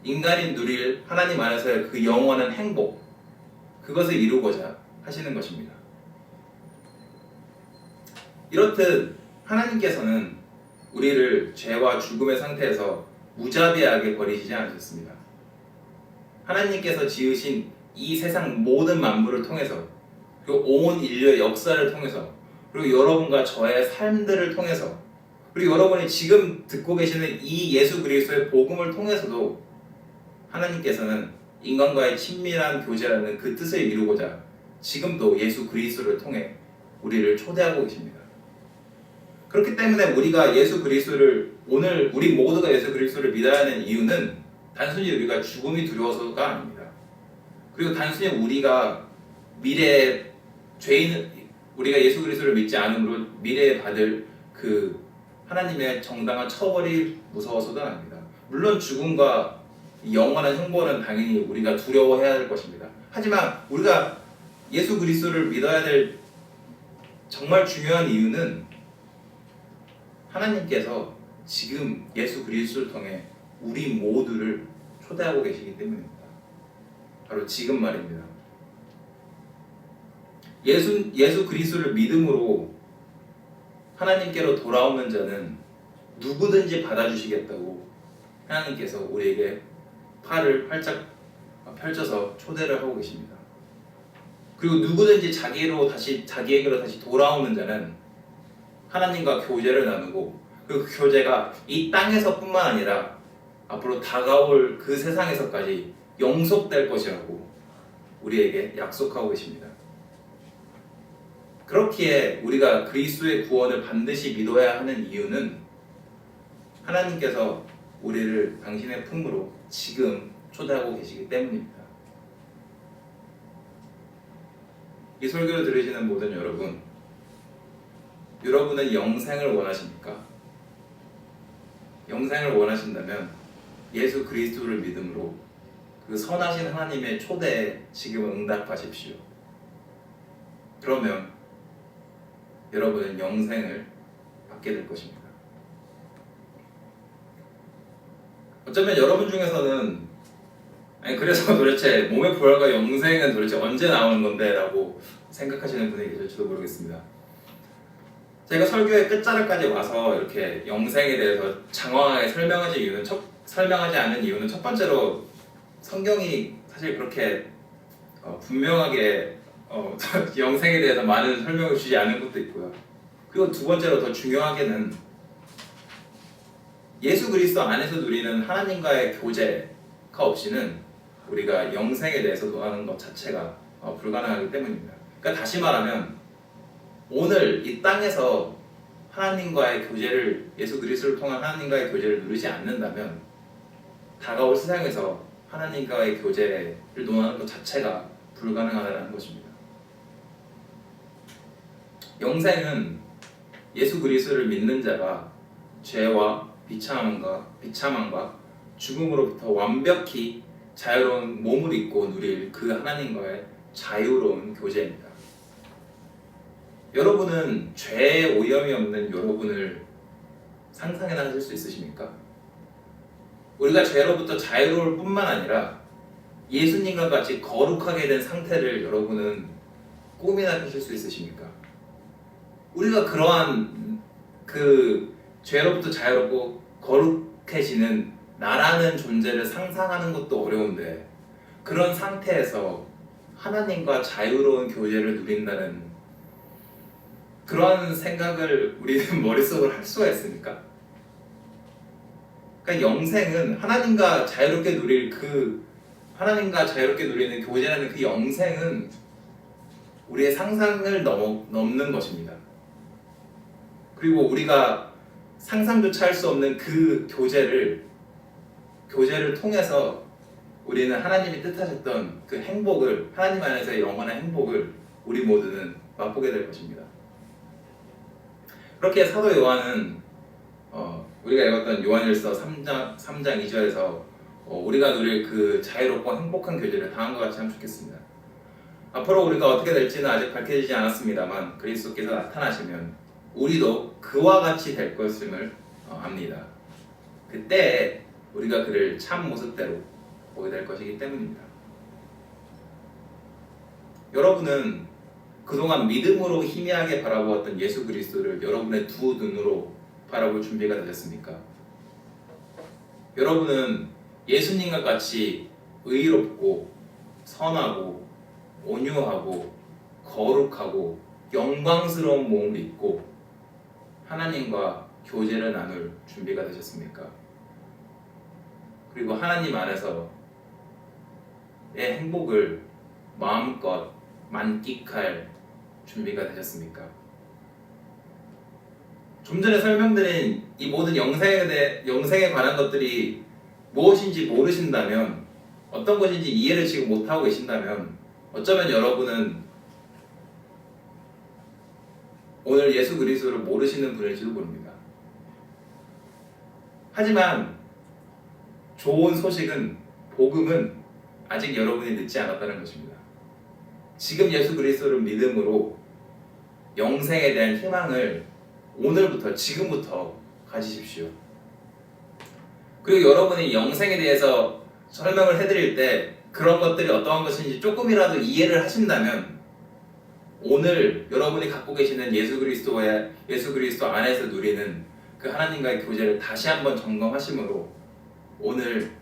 인간이 누릴 하나님 안에서의 그 영원한 행복, 그것을 이루고자 하시는 것입니다. 이렇듯 하나님께서는 우리를 죄와 죽음의 상태에서 무자비하게 버리시지 않으셨습니다. 하나님께서 지으신 이 세상 모든 만물을 통해서 그리고 온 인류의 역사를 통해서 그리고 여러분과 저의 삶들을 통해서 그리고 여러분이 지금 듣고 계시는 이 예수 그리스도의 복음을 통해서도 하나님께서는 인간과의 친밀한 교제라는 그 뜻을 이루고자 지금도 예수 그리스도를 통해 우리를 초대하고 계십니다. 그렇기 때문에 우리가 예수 그리스도를 오늘 우리 모두가 예수 그리스도를 믿어야 하는 이유는 단순히 우리가 죽음이 두려워서가 아닙니다. 그리고 단순히 우리가 미래에 우리가 예수 그리스도를 믿지 않음으로 미래에 받을 그 하나님의 정당한 처벌이 무서워서도 아닙니다. 물론 죽음과 영원한 형벌은 당연히 우리가 두려워해야 할 것입니다. 하지만 우리가 예수 그리스도를 믿어야 될 정말 중요한 이유는 하나님께서 지금 예수 그리스도를 통해 우리 모두를 초대하고 계시기 때문입니다. 바로 지금 말입니다. 예수 그리스도를 믿음으로 하나님께로 돌아오는 자는 누구든지 받아주시겠다고 하나님께서 우리에게 팔을 활짝 펼쳐서 초대를 하고 계십니다. 그리고 누구든지 자기에게로 다시 돌아오는 자는 하나님과 교제를 나누고 그 교제가 이 땅에서뿐만 아니라 앞으로 다가올 그 세상에서까지 영속될 것이라고 우리에게 약속하고 계십니다. 그렇기에 우리가 그리스도의 구원을 반드시 믿어야 하는 이유는 하나님께서 우리를 당신의 품으로 지금 초대하고 계시기 때문입니다. 이 설교를 들으시는 모든 여러분은 영생을 원하십니까? 영생을 원하신다면 예수 그리스도를 믿음으로 그 선하신 하나님의 초대에 지금 응답하십시오. 그러면 여러분은 영생을 받게 될 것입니다. 어쩌면 여러분 중에서는 그래서 도대체 몸의 부활과 영생은 도대체 언제 나오는 건데? 라고 생각하시는 분이 계실지도 모르겠습니다. 제가 설교의 끝자락까지 와서 이렇게 영생에 대해서 장황하게 설명하지 않은 이유는 첫 번째로 성경이 사실 그렇게 분명하게 영생에 대해서 많은 설명을 주지 않은 것도 있고요. 그리고 두 번째로 더 중요하게는 예수 그리스도 안에서 누리는 하나님과의 교제가 없이는 우리가 영생에 대해서 논하는 것 자체가 불가능하기 때문입니다. 그러니까 다시 말하면 오늘 이 땅에서 하나님과의 교제를 예수 그리스도를 통한 하나님과의 교제를 누리지 않는다면 다가올 세상에서 하나님과의 교제를 논하는 것 자체가 불가능하다는 것입니다. 영생은 예수 그리스도를 믿는 자가 죄와 비참함과 죽음으로부터 완벽히 자유로운 몸을 입고 누릴 그 하나님과의 자유로운 교제입니다. 여러분은 죄에 오염이 없는 여러분을 상상해나 하실 수 있으십니까? 우리가 죄로부터 자유로울 뿐만 아니라 예수님과 같이 거룩하게 된 상태를 여러분은 꿈이나 펼칠 수 있으십니까? 우리가 그러한 그 죄로부터 자유롭고 거룩해지는 나라는 존재를 상상하는 것도 어려운데 그런 상태에서 하나님과 자유로운 교제를 누린다는 그런 생각을 우리는 머릿속으로 할 수가 있습니까? 그러니까 영생은 하나님과 자유롭게 누리는 교제라는 그 영생은 우리의 상상을 넘는 것입니다. 그리고 우리가 상상조차 할 수 없는 그 교제를 통해서 우리는 하나님이 뜻하셨던 그 행복을, 하나님 안에서의 영원한 행복을 우리 모두는 맛보게 될 것입니다. 그렇게 사도 요한은 우리가 읽었던 요한일서 3장 2절에서 우리가 누릴 그 자유롭고 행복한 교제를 다음과 같이 하면 좋겠습니다. 앞으로 우리가 어떻게 될지는 아직 밝혀지지 않았습니다만 그리스도께서 나타나시면 우리도 그와 같이 될 것임을 압니다. 그때 우리가 그를 참 모습대로 보게 될 것이기 때문입니다. 여러분은 그동안 믿음으로 희미하게 바라보았던 예수 그리스도를 여러분의 두 눈으로 바라볼 준비가 되셨습니까? 여러분은 예수님과 같이 의롭고 선하고 온유하고 거룩하고 영광스러운 몸을 입고 하나님과 교제를 나눌 준비가 되셨습니까? 그리고 하나님 안에서의 행복을 마음껏 만끽할 준비가 되셨습니까? 좀 전에 설명드린 이 모든 영생에 관한 것들이 무엇인지 모르신다면, 어떤 것인지 이해를 지금 못하고 계신다면 어쩌면 여러분은 오늘 예수 그리스도를 모르시는 분일지도 모릅니다. 하지만 좋은 소식은, 복음은 아직 여러분이 늦지 않았다는 것입니다. 지금 예수 그리스도를 믿음으로 영생에 대한 희망을 오늘부터, 지금부터 가지십시오. 그리고 여러분이 영생에 대해서 설명을 해드릴 때 그런 것들이 어떠한 것인지 조금이라도 이해를 하신다면 오늘 여러분이 갖고 계시는 예수 그리스도 안에서 누리는 그 하나님과의 교제를 다시 한번 점검하심으로 오늘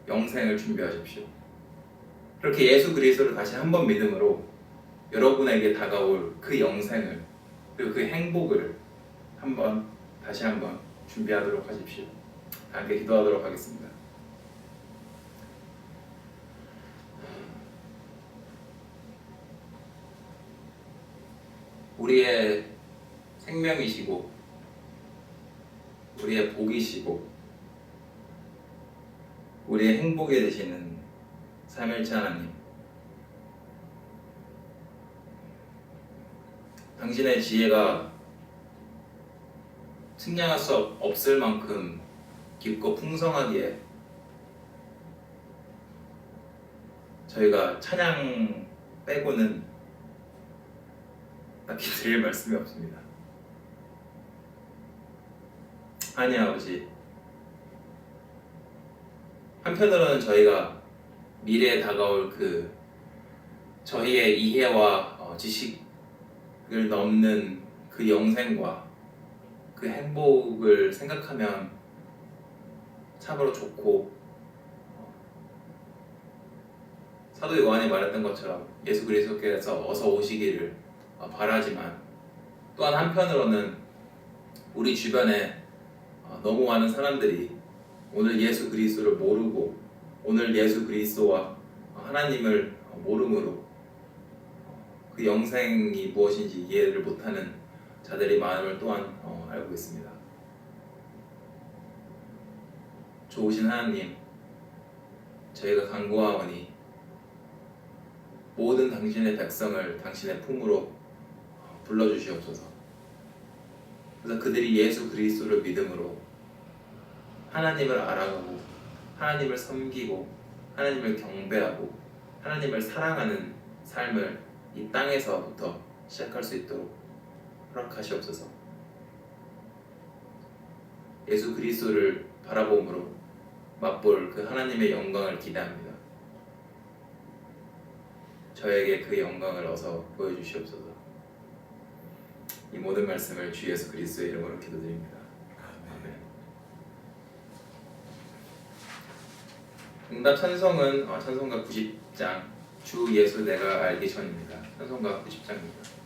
영생을 준비하십시오. 그렇게 예수 그리스도를 다시 한번 믿음으로 여러분에게 다가올 그 영생을, 그리고 그 행복을 다시 한번 준비하도록 하십시오. 함께 기도하도록 하겠습니다. 우리의 생명이시고 우리의 복이시고 우리의 행복이 되시는 삼일체 하나님, 당신의 지혜가 측량할 수 없을 만큼 깊고 풍성하기에 저희가 찬양 빼고는 딱히 드릴 말씀이 없습니다. 하나님 아버지, 한편으로는 저희가 미래에 다가올 그 저희의 이해와 지식을 넘는 그 영생과 그 행복을 생각하면 참으로 좋고, 사도 요한이 말했던 것처럼 예수 그리스도께서 어서 오시기를 바라지만, 또한 한편으로는 우리 주변에 너무 많은 사람들이 오늘 예수 그리스도를 모르고 오늘 예수 그리스도와 하나님을 모름으로 그 영생이 무엇인지 이해를 못하는 자들이 많음을 또한 알고 있습니다. 좋으신 하나님, 저희가 간구하오니 모든 당신의 백성을 당신의 품으로 불러주시옵소서. 그래서 그들이 예수 그리스도를 믿음으로 하나님을 알아가고 하나님을 섬기고 하나님을 경배하고 하나님을 사랑하는 삶을 이 땅에서부터 시작할 수 있도록 허락하시옵소서. 예수 그리스도를 바라봄으로 맛볼 그 하나님의 영광을 기대합니다. 저에게 그 영광을 어서 보여주시옵소서. 이 모든 말씀을 주 예수 그리스도의 이름으로 기도드립니다. 아멘. 응답 찬송은 찬송가 90장 주 예수 내가 알기 전입니다. 찬송가 90장입니다.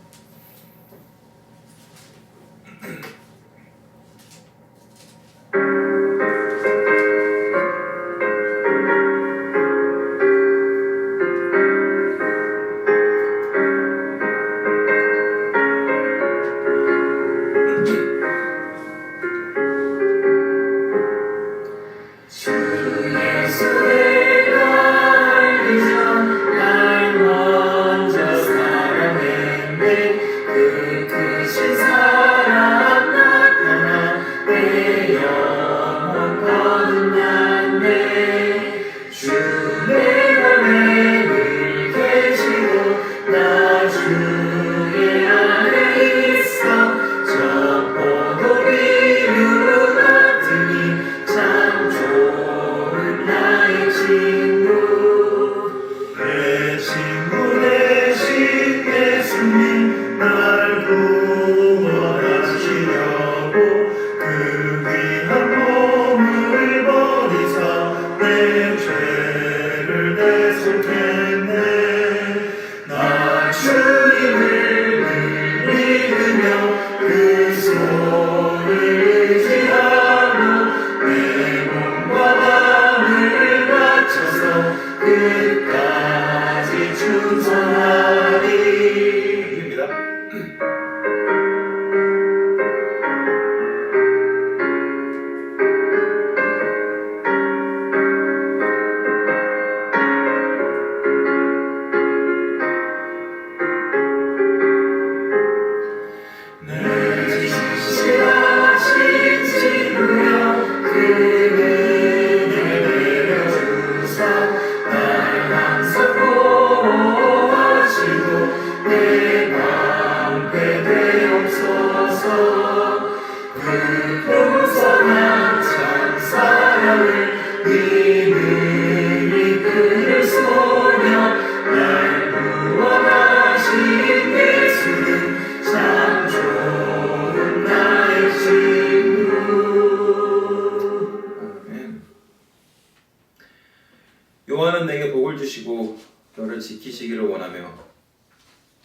여호와는 내게 복을 주시고 너를 지키시기를 원하며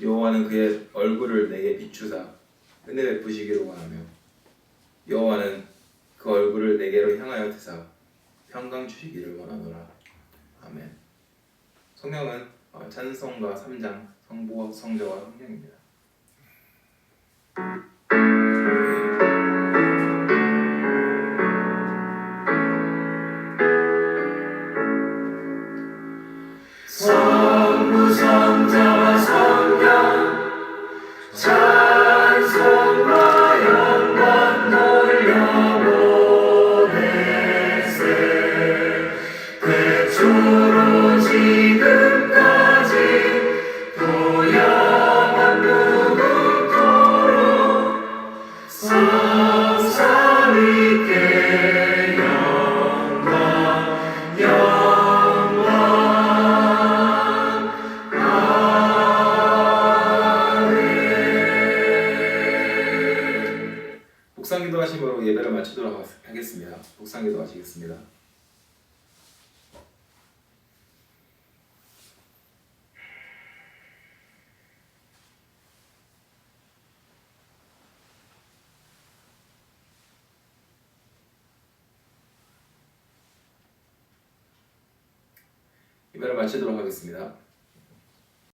여호와는 그의 얼굴을 내게 비추사 은혜 베푸시기를 원하며 여호와는 그 얼굴을 내게로 향하여 드사 평강 주시기를 원하노라. 아멘. 성경은 찬송가 3장 성부와 성자와 성령입니다. 성부 성자와 성령 찬송과 영광 돌려보내세 태초로 지금까지 또 영원 무궁토록 성삼위께 영광 복상기도 하심으로 예배를 마치도록 하겠습니다. 복상기도 하시겠습니다. 예배를 마치도록 하겠습니다.